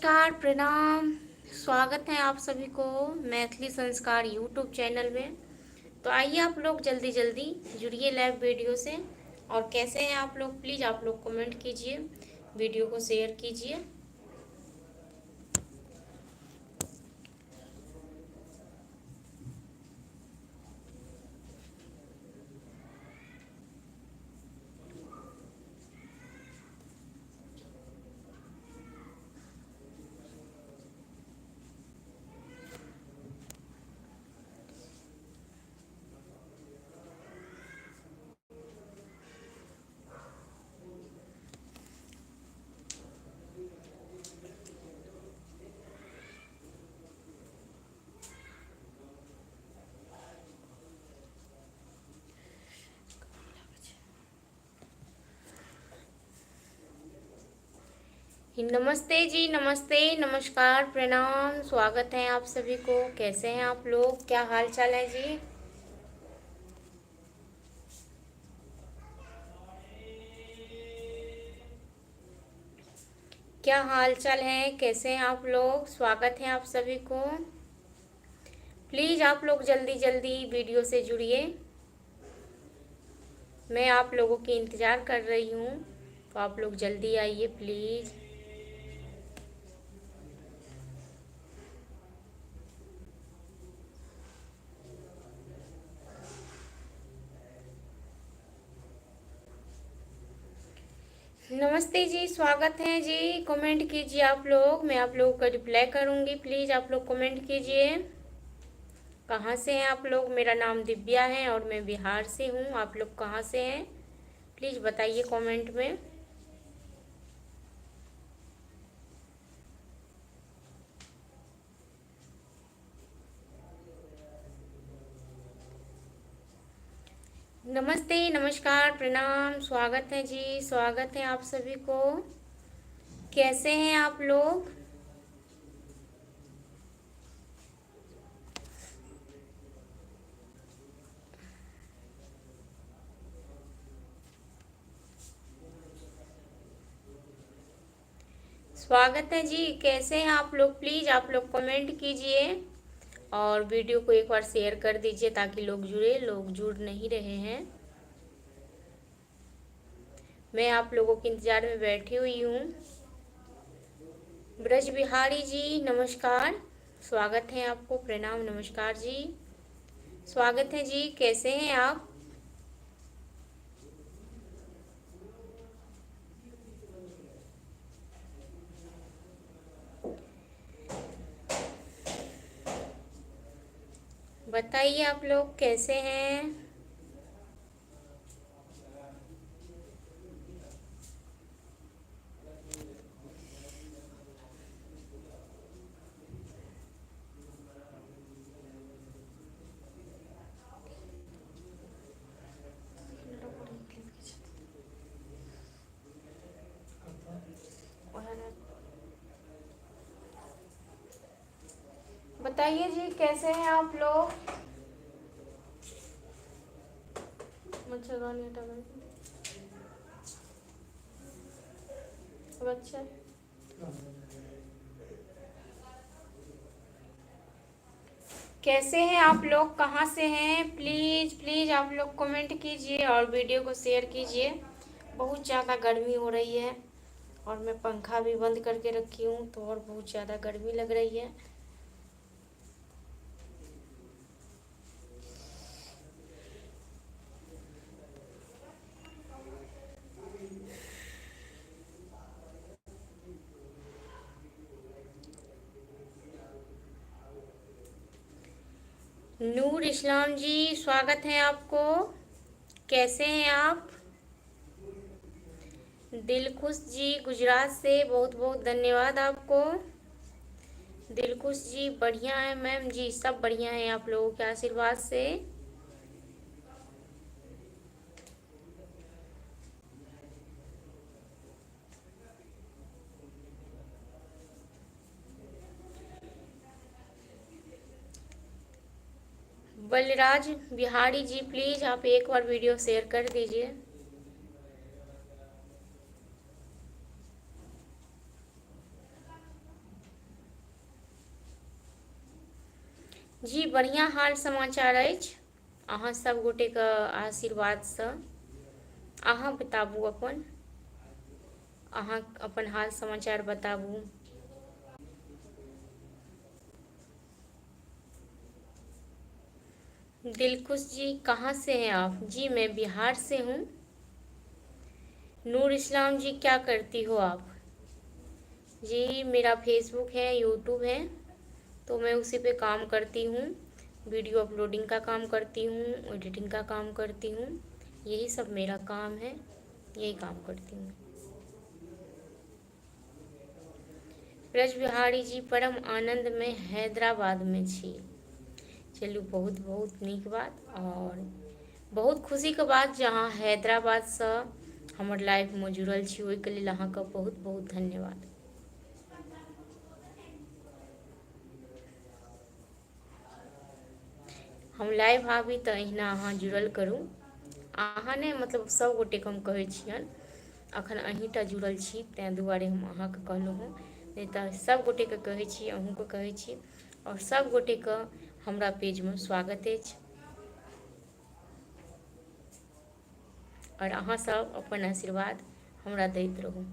नमस्कार, प्रणाम। स्वागत है आप सभी को मैथिली संस्कार यूट्यूब चैनल में। तो आइए आप लोग जल्दी जल्दी जुड़िए लाइव वीडियो से। और कैसे हैं आप लोग, प्लीज़ आप लोग कमेंट कीजिए, वीडियो को शेयर कीजिए। नमस्ते जी, नमस्ते, नमस्कार, प्रणाम। स्वागत है आप सभी को। कैसे हैं आप लोग, क्या हाल चाल है जी? क्या हाल चाल है, कैसे हैं आप लोग? स्वागत है आप सभी को। प्लीज़ आप लोग जल्दी जल्दी वीडियो से जुड़िए। मैं आप लोगों की इंतज़ार कर रही हूँ, तो आप लोग जल्दी आइए प्लीज़। नमस्ते जी, स्वागत है जी। कमेंट कीजिए आप लोग, मैं आप लोगों का रिप्लाई करूँगी। प्लीज़ आप लोग कमेंट कीजिए। कहाँ से हैं आप लोग? मेरा नाम दिव्या है और मैं बिहार से हूँ। आप लोग कहाँ से हैं, प्लीज़ बताइए कमेंट में। नमस्ते, नमस्कार, प्रणाम। स्वागत है जी, स्वागत है आप सभी को। कैसे हैं आप लोग? स्वागत है जी। कैसे हैं आप लोग? प्लीज़ आप लोग कमेंट कीजिए और वीडियो को एक बार शेयर कर दीजिए ताकि लोग जुड़े। लोग जुड़ नहीं रहे हैं। मैं आप लोगों के इंतज़ार में बैठी हुई हूँ। ब्रज बिहारी जी, नमस्कार। स्वागत है आपको, प्रणाम, नमस्कार जी। स्वागत है जी। कैसे हैं आप? बताइए आप लोग कैसे हैं? बताइए जी, कैसे हैं आप लोग? मच्छरदानी हटा दो। अब अच्छा है। कैसे हैं आप लोग, कहाँ से हैं? प्लीज़ प्लीज़ आप लोग कमेंट कीजिए और वीडियो को शेयर कीजिए। बहुत ज़्यादा गर्मी हो रही है और मैं पंखा भी बंद करके रखी हूँ, तो और बहुत ज़्यादा गर्मी लग रही है। नूर इस्लाम जी, स्वागत है आपको। कैसे हैं आप? दिलखुश जी, गुजरात से, बहुत बहुत धन्यवाद आपको। दिलखुश जी, बढ़िया है मैम जी, सब बढ़िया है आप लोगों के आशीर्वाद से। बलराज बिहारी जी, प्लीज़ आप एक बार वीडियो शेयर कर दीजिए। जी बढ़िया हाल समाचार अछि। अहाँ सब गोटेके आशीर्वादसँ। अहाँ बताबू अपन, अहाँ अपन हाल समाचार बताबू। दिलखुश जी कहाँ से हैं आप? जी मैं बिहार से हूँ। नूर इस्लाम जी क्या करती हो आप? जी मेरा फेसबुक है, यूट्यूब है, तो मैं उसी पे काम करती हूँ। वीडियो अपलोडिंग का काम करती हूँ, एडिटिंग का काम करती हूँ। यही सब मेरा काम है, यही काम करती हूँ। ब्रज बिहारी जी परम आनंद में हैदराबाद में छी। चलू बहुत बहुत नीक बात और बहुत खुशीके बात जे अहाँ हैदराबादसँ हमर लाइफमे जुड़ल छी, ओहिके लेल अहाँके बहुत बहुत धन्यवाद। हम लाइव आबी तऽ अहिना अहाँ जुड़ल करू। अहाँ नहि मतलब सब गोटेके हम कहै छियनि, अखन अहींटा जुड़ल छी ताहि दुआरे हम अहाँके कहलहुँ हँ, नहि तऽ सब गोटेके कहै छी, अहूँके कहै छी और सब गोटेके हमरा पेजमे स्वागत अछि। और अहाँ सब अपन आशीर्वाद हमरा दैत रहू।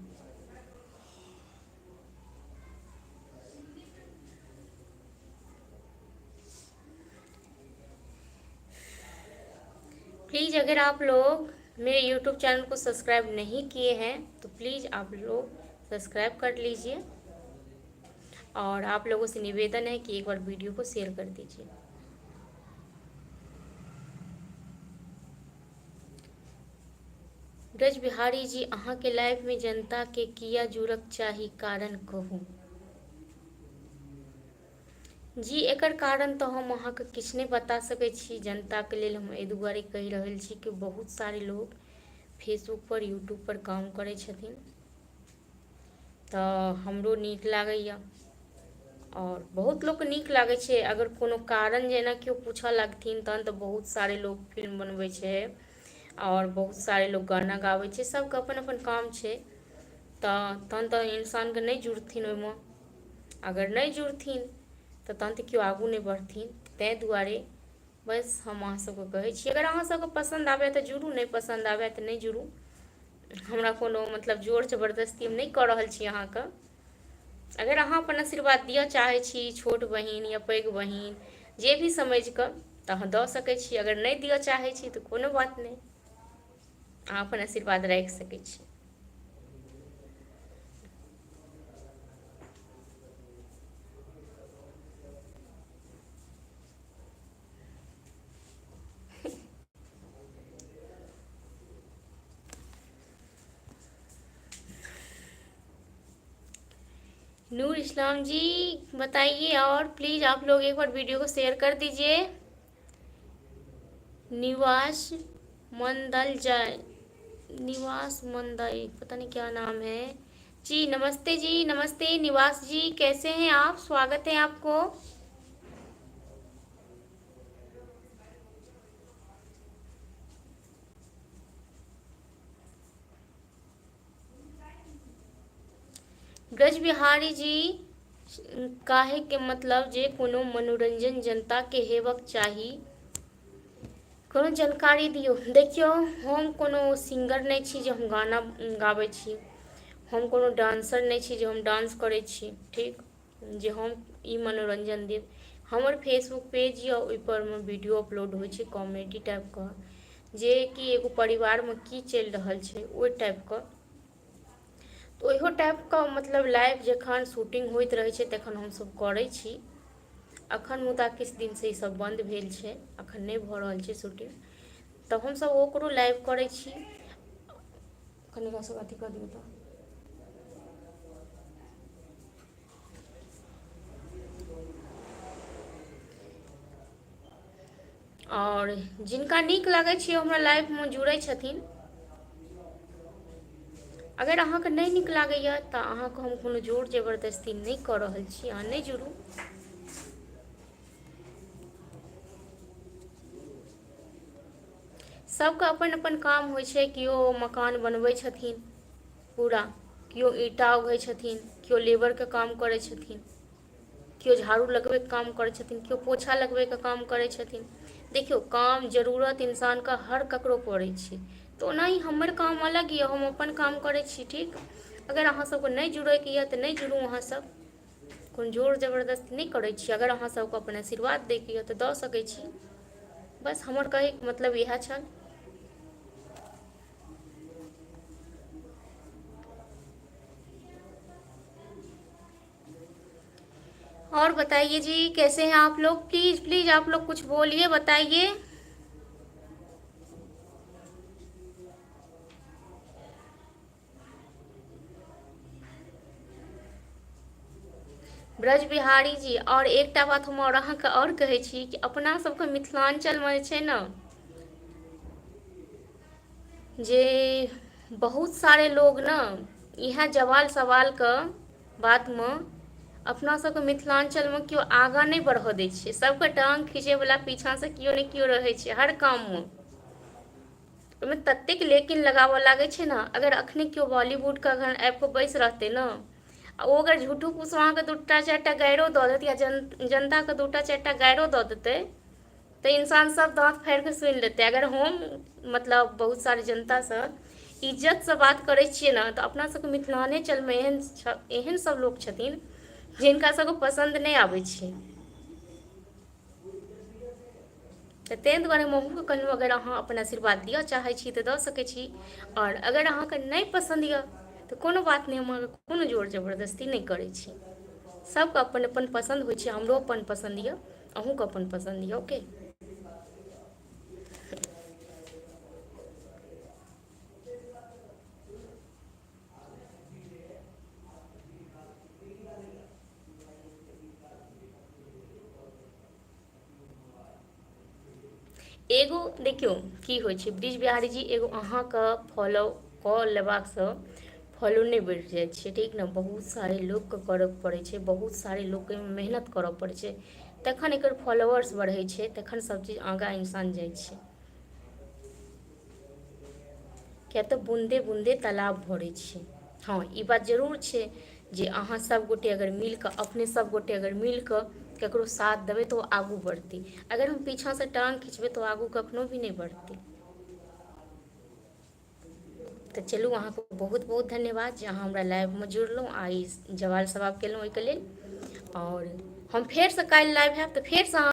प्लीज़ अगर आप लोग मेरे YouTube चैनल को सब्सक्राइब नहीं किए हैं तो प्लीज़ आप लोग सब्सक्राइब कर लीजिए और आप लोगों से निवेदन है कि एक बार वीडियो को शेयर कर दीजिए। ब्रज बिहारी जी अहाँ के लाइफ में जनता के किया जुड़क चाही, कारण कहू। जी एकर कारण तो हम अहाँके किछु नहि बता सकै छी। जनताके लेल हम एहि दुआरे कहि रहल छी कि बहुत सारे लोग फेसबुक पर यूट्यूब पर काम करै छथिन, तऽ हमरो नीक लागैए और बहुत लोक नीक लागै छै। अगर कोनो कारण जेना केओ पूछऽ लगथिन तहन तऽ बहुत सारे लोग फिल्म बनबै छै और बहुत सारे लोग गाना गाबै छै, सबके अपन अपन काम छै। तऽ तहन तऽ इंसानके नहि जुड़थिन ओहिमे। अगर नहि जुड़थिन तऽ तहन तऽ केओ आगू नहि बढ़थिन। ताहि दुआरे बस हम अहाँ सबके कहै छी, अगर अहाँ सबके पसन्द आबै तऽ जुड़ू, नहि पसन्द आबै तऽ नहि जुड़ू। हमरा कोनो मतलब जोर जबरदस्ती हम नहि कऽ रहल छी अहाँके। अगर अहाँ अपन आशीर्वाद दिअ चाहै छी, छोट बहिन या पैघ बहिन जे भी समझि कऽ तऽ अहाँ दऽ सकै छी। अगर नहि दिअ चाहै छी तऽ कोनो बात नहि, अहाँ अपन आशीर्वाद राखि सकै छी। नूर इस्लाम जी बताइए, और प्लीज़ आप लोग एक बार वीडियो को शेयर कर दीजिए। निवास मंदल जय, निवास मंदल, पता नहीं क्या नाम है जी। नमस्ते जी, नमस्ते निवास जी, कैसे हैं आप? स्वागत है आपको। ब्रज बिहारी जी काहे के मतलब जे कोनो मनोरंजन जनता के हेबाक चाही, कोनो जानकारी दियौ। देखियो हम कोनो सिंगर नहीं छी जे हम गाना गाबै छी, हम कोनो डांसर नहीं छी जे हम डांस करै छी, ठीक, जे हम ई मनोरंजन देब। हमर फेसबुक पेज या ओहिपर में वीडियो अपलोड होइ छै कॉमेडी टाइपके, जे कि एगो परिवारमे की चलि रहल छै ओहि टाइपके। तऽ ओहो टाइपके मतलब लाइव जखन शूटिंग होइत रहै छै तखन हमसब करै छी। अखन मुदा किछु दिनसँ ई सब बन्द भेल छै, अखन नहि भऽ रहल छै शूटिंग, तऽ हमसब ओकरो लाइव करै छी। कनि एकरा सब अथी कऽ दियौ तऽ। और जिनका नीक लागै छै हमरा लाइफमे जुड़ै छथिन। अगर अहाँके नहीं नीक लागैए तऽ अहाँके हम कोनो जोर जबरदस्ती नहीं कऽ रहल छी, अहाँ नहीं जुड़ू। सबके अपन अपन काम होइ छै, केओ मकान बनबै छथिन पूरा, केओ ईंटा उघै छथिन, केओ लेबरके काम करै छथिन, केओ झाड़ू लगबैके काम करै छथिन, केओ पोछा लगबैके काम करै छथिन। देखियौ, काम जरूरत इंसानके हर ककरो पड़ै छै। तऽ ओनाही हमर काम अलग यऽ, हम अपन काम करै छी, ठीक। अगर अहाँ सबके नहि जुड़ैके यऽ तऽ नहि जुड़ू। अहाँ सब कोनो जोर जबरदस्ती नहि करै छी। अगर अहाँ सबके अपन आशीर्वाद दैके यऽ तऽ दऽ सकै छी। बस हमर कहैके मतलब इएह छल। और बताइए जी, कैसे हैं आप लोग? प्लीज प्लीज आप लोग कुछ बोलिए, बताइए। ब्रज बिहारी जी, और एकटा बात हम और अहाँके और कहै छी कि अपना सबके मिथिलांचलमे जे छै ने, जे बहुत सारे लोग ना इएह जवाल सवालके बातमे अपना सबके मिथिलांचलमे केओ आगाँ नहि बढ़ऽ दै छै। सबके टाँग खींचैवला पीछाँसँ केओ ने केओ रहै छै हर काममे। ओहिमे ततेक लेकिन लगाबऽ लागै छै ने। अगर अखने केओ बॉलीवुडके अगर आबि कऽ बैसि रहतै ने, आ ओ अगर झूठो फूसो अहाँके दूटा चारि टा गाइरो दऽ देत, या जनताके दूटा चारि टा गाइरो दऽ देतै, तऽ इंसान सब दाँत फाड़ि कऽ सुनि लेतै। अगर हम मतलब बहुत सारी जनतासँ इज्जतसँ बात करै छियै ने, तऽ अपना सबके मिथिलांचलमे एहन सब लोक छथिन जिनका सबके पसन्द नहि आबै छै। तऽ ताहि दुआरे हम अहूँके कहलहुँ, अगर अहाँ अपन आशीर्वाद दिअ चाहै छी तऽ दऽ सकै छी। आओर अगर अहाँके नहि पसन्द यऽ तऽ कोनो बात नहि, हम अहाँके कोनो जोर जबरदस्ती नहि करै छी। सबके अपन अपन पसन्द होइ छै। हमरो अपन पसन्द यऽ, अहूँके अपन पसन्द यऽ। ओके। एगो देखियौ की होइ छै ब्रिज बिहारी जी, एगो अहाँके फॉलो कऽ लेबासँ फॉलो नहि बढ़ि जाइ छै, ठीक ने। बहुत सारे लोकके करऽ पड़ै छै, बहुत सारे लोकके मेहनत करऽ पड़ै छै, तखन एकर फॉलोअर्स बढ़ै छै, तखन सब चीज आगाँ इंसान जाइ छै। किया तऽ बूंदे बूंदे तालाब भरै छै। हाँ, ई बात जरूर छै जे अहाँ सब गोटे अगर मिल कऽ, अपने सब गोटे अगर मिल कऽ ककरो साथ देबै तऽ ओ आगू बढ़तै। अगर हम पीछाँसँ टाँग खिंचबै तऽ ओ आगू कखनो भी नहि बढ़तै। तऽ चलू, अहाँके बहुत बहुत धन्यवाद जे अहाँ हमरा लाइवमे जुड़लहुँ आ ई जवाब सवाल केलहुँ ओहिके लेल। आओर हम फेरसँ काल्हि लाइव हैब तऽ फेरसँ